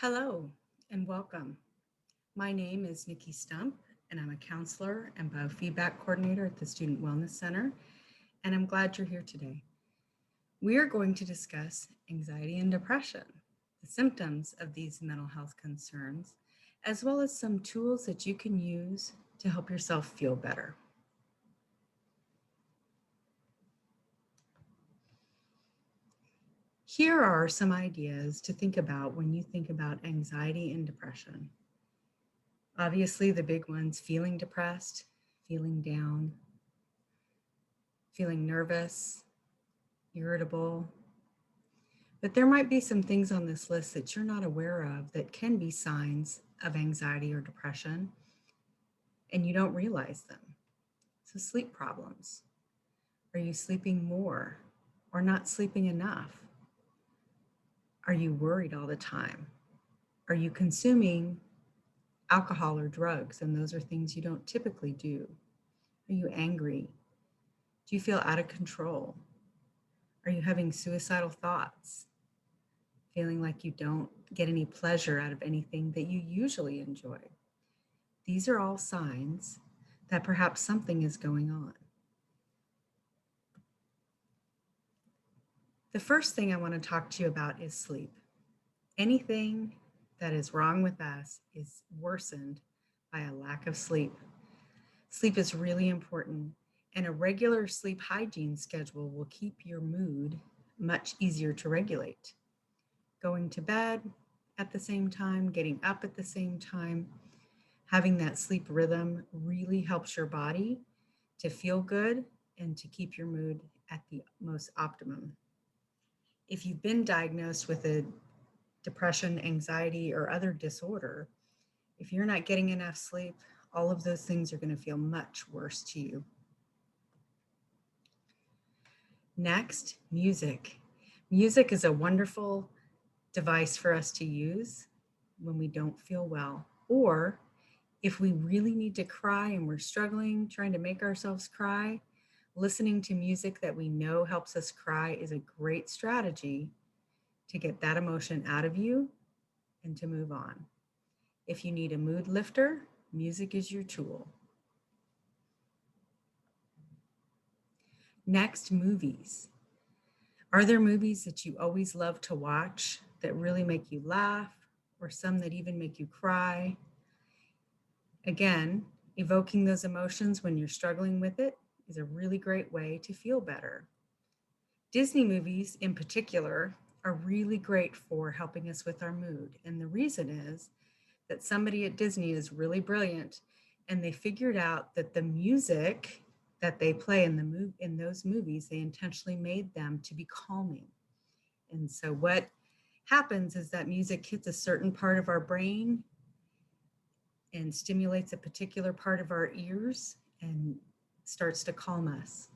Hello and welcome. My name is Nyki Stump, and I'm a counselor and biofeedback coordinator at the Student Wellness Center, and I'm glad you're here today. We are going to discuss anxiety and depression, the symptoms of these mental health concerns, as well as some tools that you can use to help yourself feel better. Here are some ideas to think about when you think about anxiety and depression. Obviously, the big ones: feeling depressed, feeling down, feeling nervous, irritable. But there might be some things on this list that you're not aware of that can be signs of anxiety or depression, and you don't realize them. So, sleep problems. Are you sleeping more or not sleeping enough? Are you worried all the time? Are you consuming alcohol or drugs? And those are things you don't typically do. Are you angry? Do you feel out of control? Are you having suicidal thoughts? Feeling like you don't get any pleasure out of anything that you usually enjoy? These are all signs that perhaps something is going on. The first thing I want to talk to you about is sleep. Anything that is wrong with us is worsened by a lack of sleep. Sleep is really important, and a regular sleep hygiene schedule will keep your mood much easier to regulate. Going to bed at the same time, getting up at the same time, having that sleep rhythm really helps your body to feel good and to keep your mood at the most optimum. If you've been diagnosed with a depression, anxiety, or other disorder, if you're not getting enough sleep, all of those things are going to feel much worse to you. Next, music. Music is a wonderful device for us to use when we don't feel well, or if we really need to cry and we're struggling, trying to make ourselves cry. Listening to music that we know helps us cry is a great strategy to get that emotion out of you and to move on. If you need a mood lifter, music is your tool. Next, movies. Are there movies that you always love to watch that really make you laugh, or some that even make you cry? Again, evoking those emotions when you're struggling with it is a really great way to feel better. Disney movies in particular are really great for helping us with our mood. And the reason is that somebody at Disney is really brilliant, and they figured out that the music that they play in those movies, they intentionally made them to be calming. And so what happens is that music hits a certain part of our brain and stimulates a particular part of our ears and starts to calm us.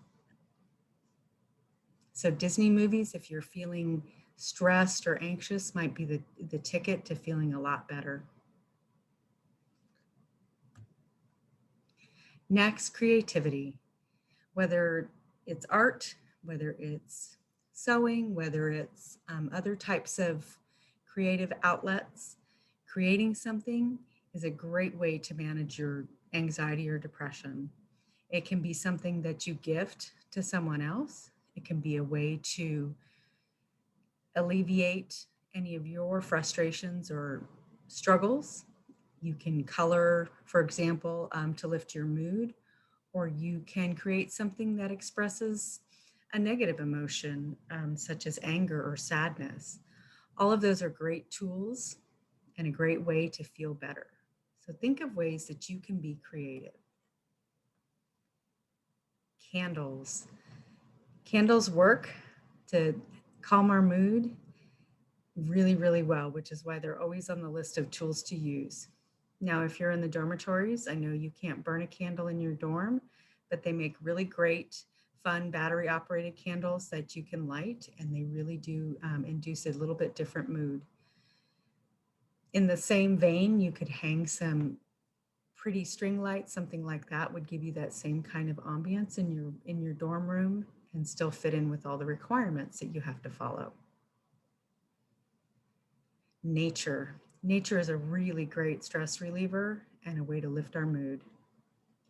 So Disney movies, if you're feeling stressed or anxious, might be the ticket to feeling a lot better. Next, creativity. Whether it's art, whether it's sewing, whether it's other types of creative outlets, creating something is a great way to manage your anxiety or depression. It can be something that you gift to someone else. It can be a way to alleviate any of your frustrations or struggles. You can color, for example, to lift your mood, or you can create something that expresses a negative emotion, such as anger or sadness. All of those are great tools and a great way to feel better. So think of ways that you can be creative. Candles. Candles work to calm our mood really, really well, which is why they're always on the list of tools to use. Now, if you're in the dormitories, I know you can't burn a candle in your dorm, but they make really great, fun battery operated candles that you can light, and they really do induce a little bit different mood. In the same vein, you could hang some pretty string lights. Something like that would give you that same kind of ambience in your dorm room and still fit in with all the requirements that you have to follow. Nature. Nature is a really great stress reliever and a way to lift our mood.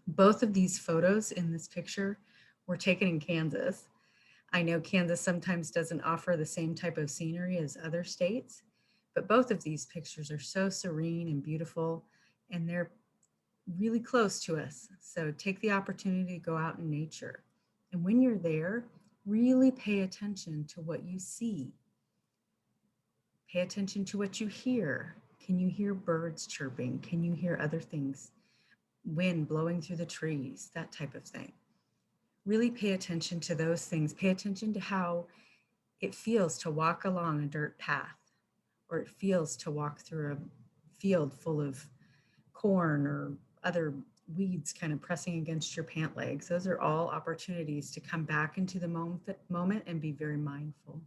Both of these photos in this picture were taken in Kansas. I know Kansas sometimes doesn't offer the same type of scenery as other states, but both of these pictures are so serene and beautiful, and they're really close to us. So take the opportunity to go out in nature. And when you're there, really pay attention to what you see. Pay attention to what you hear. Can you hear birds chirping? Can you hear other things? Wind blowing through the trees, that type of thing. Really pay attention to those things. Pay attention to how it feels to walk along a dirt path, or it feels to walk through a field full of corn or other weeds kind of pressing against your pant legs. Those are all opportunities to come back into the moment and be very mindful.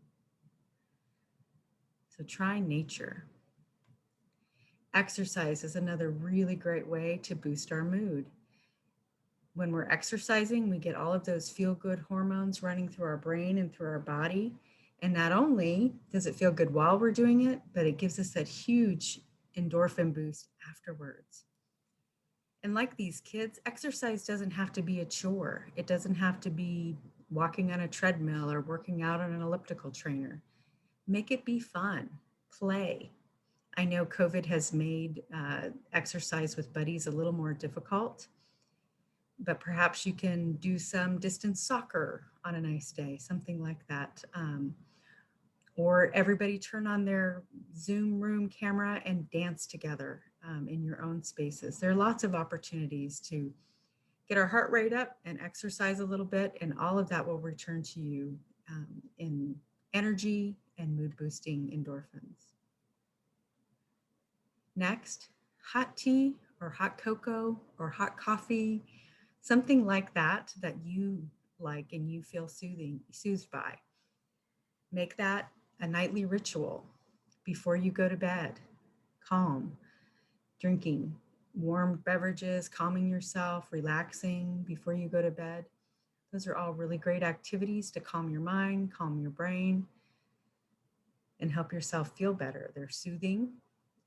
So try nature. Exercise is another really great way to boost our mood. When we're exercising, we get all of those feel-good hormones running through our brain and through our body. And not only does it feel good while we're doing it, but it gives us that huge endorphin boost afterwards. And like these kids, exercise doesn't have to be a chore. It doesn't have to be walking on a treadmill or working out on an elliptical trainer. Make it be fun, play. I know COVID has made exercise with buddies a little more difficult, but perhaps you can do some distance soccer on a nice day, something like that. Or everybody turn on their Zoom room camera and dance together in your own spaces. There are lots of opportunities to get our heart rate up and exercise a little bit, and all of that will return to you in energy and mood boosting endorphins. Next, hot tea or hot cocoa or hot coffee, something like that that you like and you feel soothed by. Make that a nightly ritual before you go to bed. Calm, drinking warm beverages, calming yourself, relaxing before you go to bed. Those are all really great activities to calm your mind, calm your brain, and help yourself feel better. They're soothing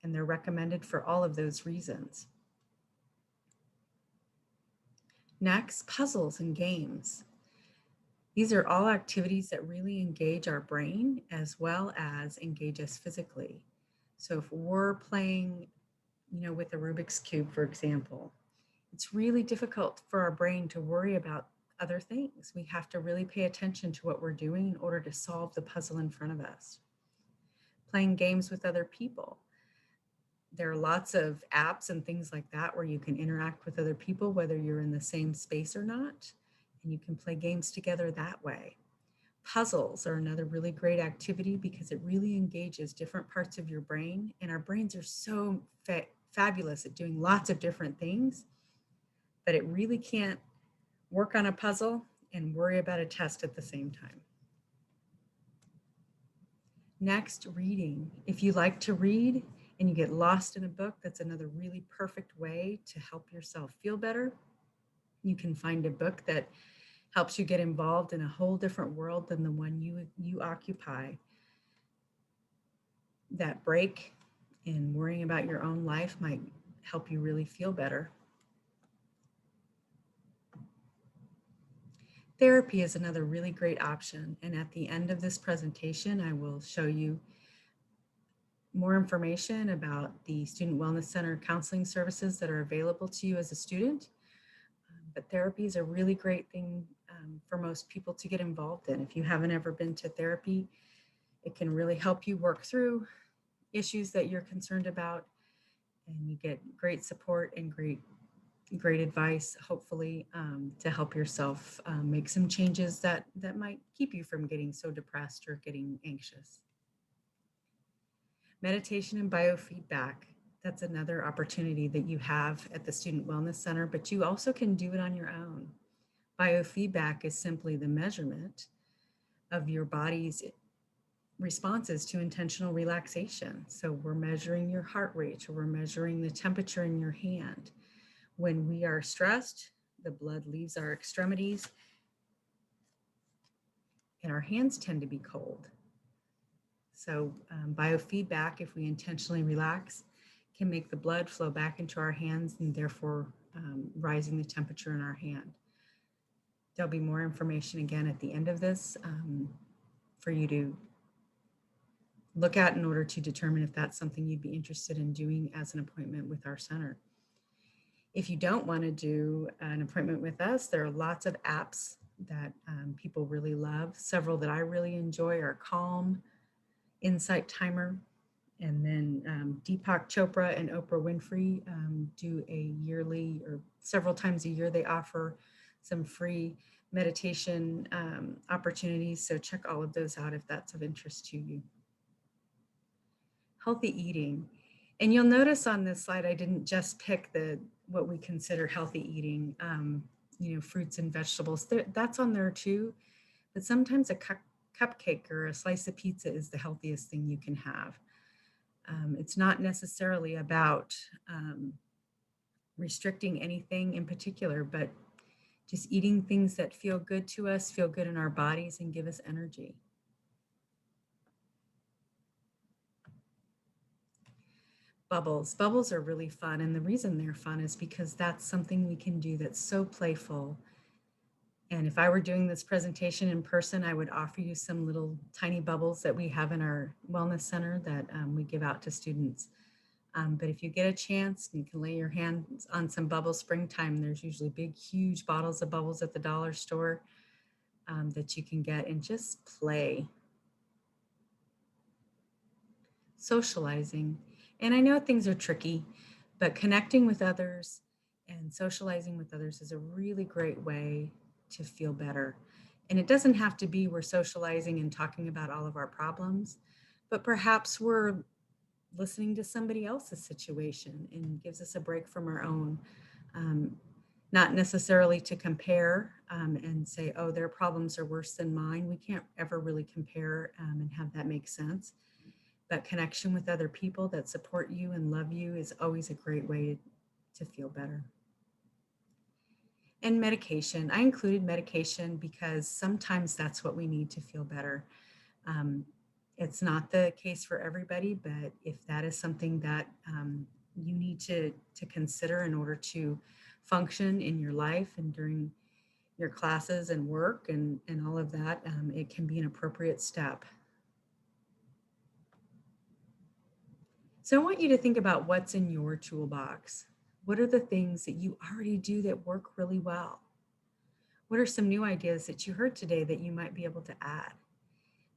and they're recommended for all of those reasons. Next, puzzles and games. These are all activities that really engage our brain as well as engage us physically. So if we're playing, with a Rubik's Cube, for example, it's really difficult for our brain to worry about other things. We have to really pay attention to what we're doing in order to solve the puzzle in front of us. Playing games with other people. There are lots of apps and things like that where you can interact with other people, whether you're in the same space or not, and you can play games together that way. Puzzles are another really great activity because it really engages different parts of your brain, and our brains are so fabulous at doing lots of different things, but it really can't work on a puzzle and worry about a test at the same time. Next, reading. If you like to read and you get lost in a book, that's another really perfect way to help yourself feel better. You can find a book that helps you get involved in a whole different world than the one you occupy. That break in worrying about your own life might help you really feel better. Therapy is another really great option. And at the end of this presentation, I will show you more information about the Student Wellness Center counseling services that are available to you as a student. But therapy is a really great thing for most people to get involved in. If you haven't ever been to therapy, it can really help you work through issues that you're concerned about, and you get great support and great advice, hopefully, to help yourself make some changes that might keep you from getting so depressed or getting anxious. Meditation and biofeedback. That's another opportunity that you have at the Student Wellness Center, but you also can do it on your own. Biofeedback is simply the measurement of your body's responses to intentional relaxation. So we're measuring your heart rate, or we're measuring the temperature in your hand. When we are stressed, the blood leaves our extremities and our hands tend to be cold. So biofeedback, if we intentionally relax, can make the blood flow back into our hands and therefore rising the temperature in our hand. There'll be more information again at the end of this for you to look at in order to determine if that's something you'd be interested in doing as an appointment with our center. If you don't want to do an appointment with us, there are lots of apps that people really love. Several that I really enjoy are Calm, Insight Timer, and then Deepak Chopra and Oprah Winfrey do a yearly or several times a year. They offer some free meditation opportunities. So check all of those out if that's of interest to you. Healthy eating. And you'll notice on this slide, I didn't just pick what we consider healthy eating, fruits and vegetables. That's on there too. But sometimes a cupcake or a slice of pizza is the healthiest thing you can have. It's not necessarily about restricting anything in particular, but just eating things that feel good to us, feel good in our bodies, and give us energy. Bubbles. Bubbles are really fun. And the reason they're fun is because that's something we can do that's so playful. And if I were doing this presentation in person, I would offer you some little tiny bubbles that we have in our wellness center that we give out to students. But if you get a chance and you can lay your hands on some bubbles, springtime, there's usually big, huge bottles of bubbles at the dollar store that you can get and just play. Socializing. And I know things are tricky, but connecting with others and socializing with others is a really great way to feel better. And it doesn't have to be we're socializing and talking about all of our problems, but perhaps we're listening to somebody else's situation and gives us a break from our own. Not necessarily to compare and say, oh, their problems are worse than mine. We can't ever really compare and have that make sense. But connection with other people that support you and love you is always a great way to feel better. And medication. I included medication because sometimes that's what we need to feel better. It's not the case for everybody, but if that is something that you need to consider in order to function in your life and during your classes and work and all of that, it can be an appropriate step. So I want you to think about what's in your toolbox. What are the things that you already do that work really well? What are some new ideas that you heard today that you might be able to add?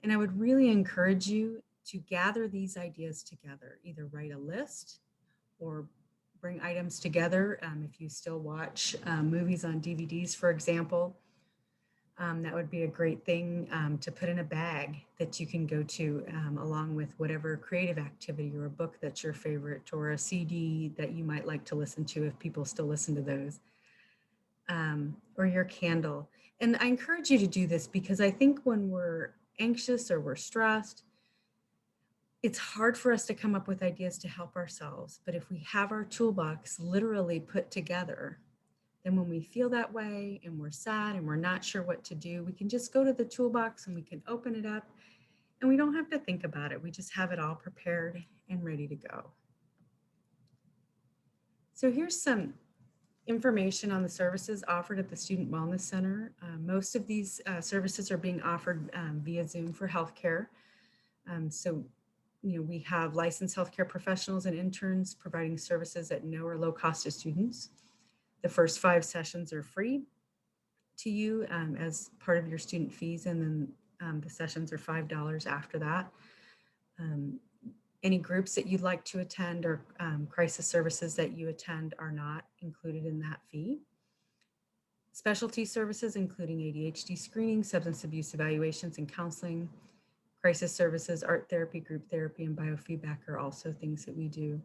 And I would really encourage you to gather these ideas together, either write a list or bring items together. If you still watch movies on DVDs, for example, that would be a great thing to put in a bag that you can go to along with whatever creative activity or a book that's your favorite or a CD that you might like to listen to if people still listen to those, or your candle. And I encourage you to do this because I think when we're anxious or we're stressed, it's hard for us to come up with ideas to help ourselves. But if we have our toolbox literally put together, then when we feel that way and we're sad and we're not sure what to do, we can just go to the toolbox and we can open it up and we don't have to think about it. We just have it all prepared and ready to go. So here's some information on the services offered at the Student Wellness Center. Most of these services are being offered via Zoom for healthcare. So we have licensed healthcare professionals and interns providing services at no or low cost to students. The first 5 sessions are free to you as part of your student fees, and then the sessions are $5 after that. Any groups that you'd like to attend or crisis services that you attend are not included in that fee. Specialty services, including ADHD screening, substance abuse evaluations and counseling, crisis services, art therapy, group therapy, and biofeedback are also things that we do.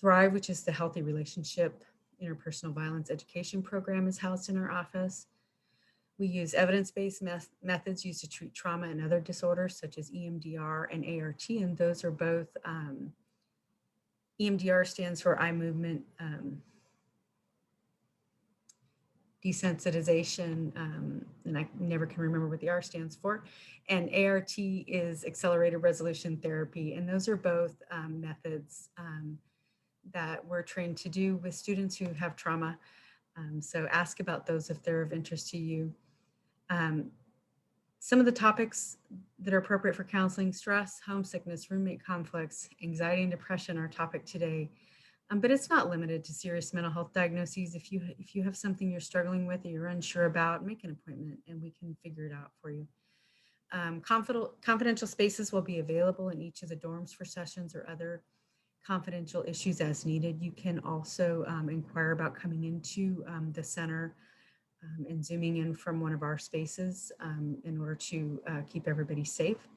Thrive, which is the Healthy Relationship Interpersonal Violence Education Program, is housed in our office. We use evidence-based methods used to treat trauma and other disorders such as EMDR and ART, and those are both, EMDR stands for eye movement desensitization, and I never can remember what the R stands for, and ART is accelerated resolution therapy. And those are both methods that we're trained to do with students who have trauma. So ask about those if they're of interest to you. Some of the topics that are appropriate for counseling: stress, homesickness, roommate conflicts, anxiety, and depression are topic today. But it's not limited to serious mental health diagnoses. If you have something you're struggling with or you're unsure about, make an appointment and we can figure it out for you. Confidential spaces will be available in each of the dorms for sessions or other confidential issues as needed. You can also inquire about coming into the center and zooming in from one of our spaces in order to keep everybody safe.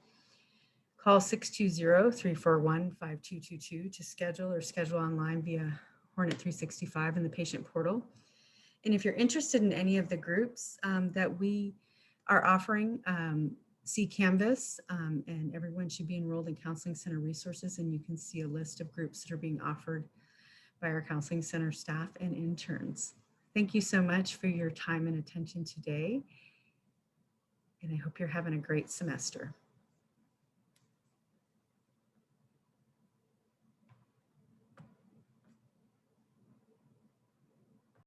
Call 620-341-5222 to schedule or schedule online via Hornet 365 in the patient portal. And if you're interested in any of the groups that we are offering, see Canvas, and everyone should be enrolled in Counseling Center resources, and you can see a list of groups that are being offered by our Counseling Center staff and interns. Thank you so much for your time and attention today, and I hope you're having a great semester.